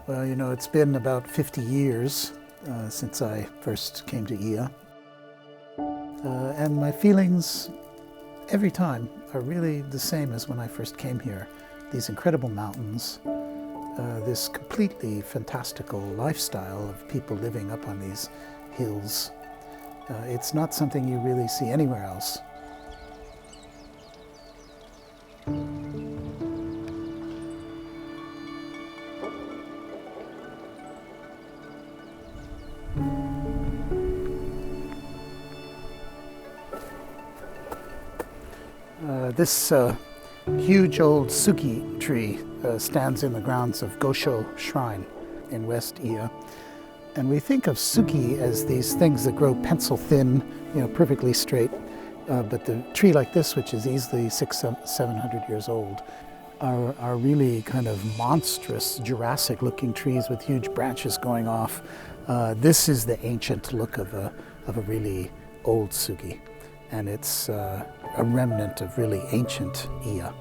Well, you know, it's been about 50 years since I first came to IYA. And my feelings every time are really the same as when I first came here. These incredible mountains, this completely fantastical lifestyle of people living up on these hills. It's not something you really see anywhere else. This huge old suki tree stands in the grounds of Gosho Shrine in West IYA. And we think of suki as these things that grow pencil thin, you know, perfectly straight. But the tree like this, which is easily 700 years old, are really kind of monstrous Jurassic-looking trees with huge branches going off. This is the ancient look of a really old suki. And it's a remnant of really ancient IYA.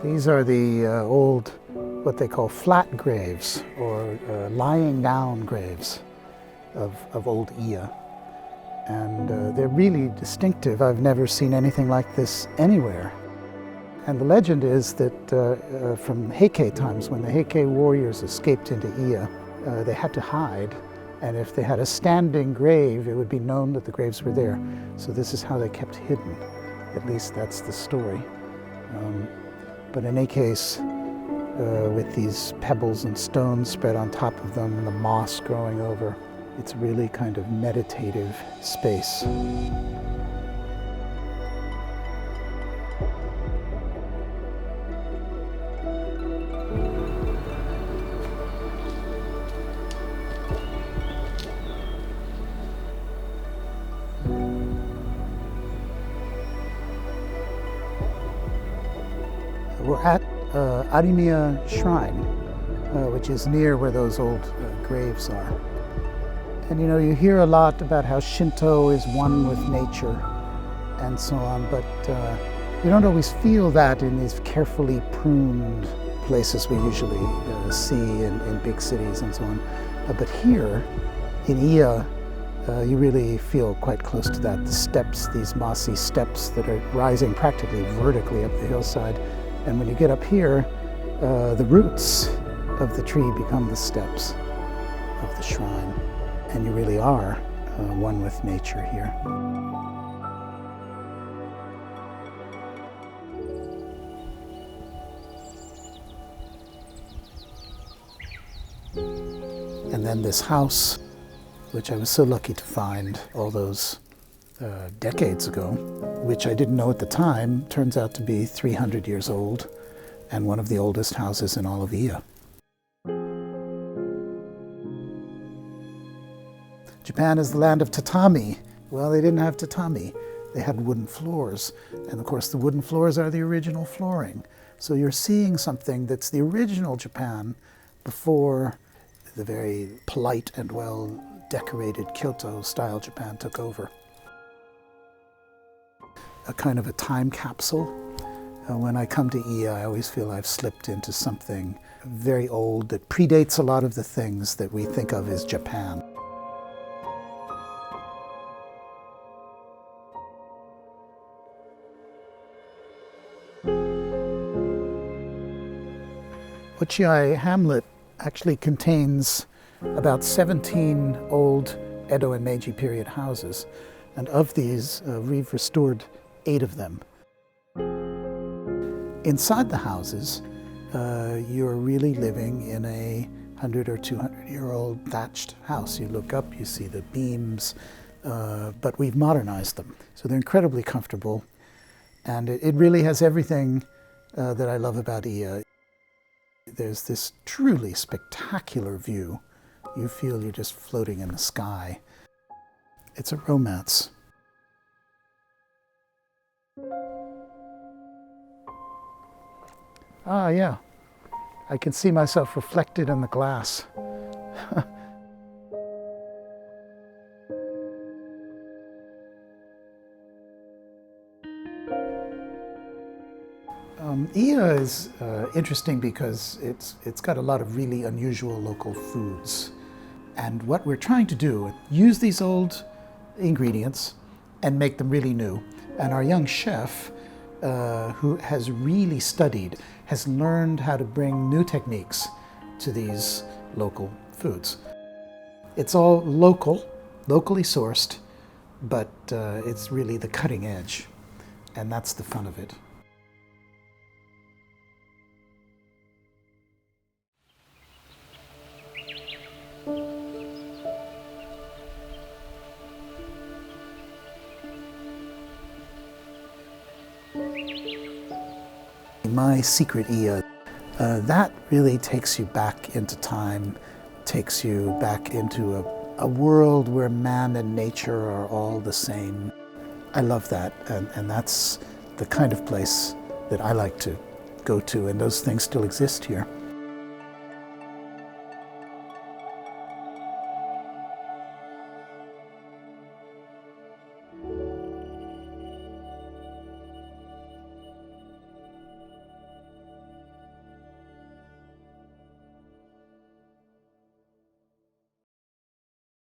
These are the old, what they call flat graves, or lying down graves of old IYA. And they're really distinctive. I've never seen anything like this anywhere. And the legend is that from Heike times, when the Heike warriors escaped into IYA, they had to hide. And if they had a standing grave, it would be known that the graves were there. So this is how they kept hidden. At least that's the story. But in any case, with these pebbles and stones spread on top of them and the moss growing over, it's really kind of meditative space. We're at Arimiya Shrine, which is near where those old graves are. And you know, you hear a lot about how Shinto is one with nature and so on, but you don't always feel that in these carefully pruned places we usually see in big cities and so on. But here in IYA, you really feel quite close to that. The steps, these mossy steps that are rising practically vertically up the hillside. And when you get up here, the roots of the tree become the steps of the shrine. And you really are one with nature here. And then this house, which I was so lucky to find all those decades ago, which I didn't know at the time, turns out to be 300 years old and one of the oldest houses in all of IYA. Japan is the land of tatami. Well, they didn't have tatami. They had wooden floors. And of course, the wooden floors are the original flooring. So you're seeing something that's the original Japan before the very polite and well-decorated Kyoto-style Japan took over. A kind of a time capsule. When I come to IYA, I always feel I've slipped into something very old that predates a lot of the things that we think of as Japan. Ochiai hamlet actually contains about 17 old Edo and Meiji period houses, and of these we've restored 8 of them. Inside the houses, you're really living in a 100 or 200-year-old thatched house. You look up, you see the beams, but we've modernized them. So they're incredibly comfortable, and it really has everything that I love about IYA. There's this truly spectacular view. You feel you're just floating in the sky. It's a romance. Ah, yeah. I can see myself reflected in the glass. IYA is interesting because it's got a lot of really unusual local foods. And what we're trying to do, use these old ingredients and make them really new. And our young chef, who has really studied, has learned how to bring new techniques to these local foods. It's all locally sourced, but it's really the cutting edge. And that's the fun of it. My secret IYA, that really takes you back into time, takes you back into a world where man and nature are all the same. I love that, and that's the kind of place that I like to go to, and those things still exist here.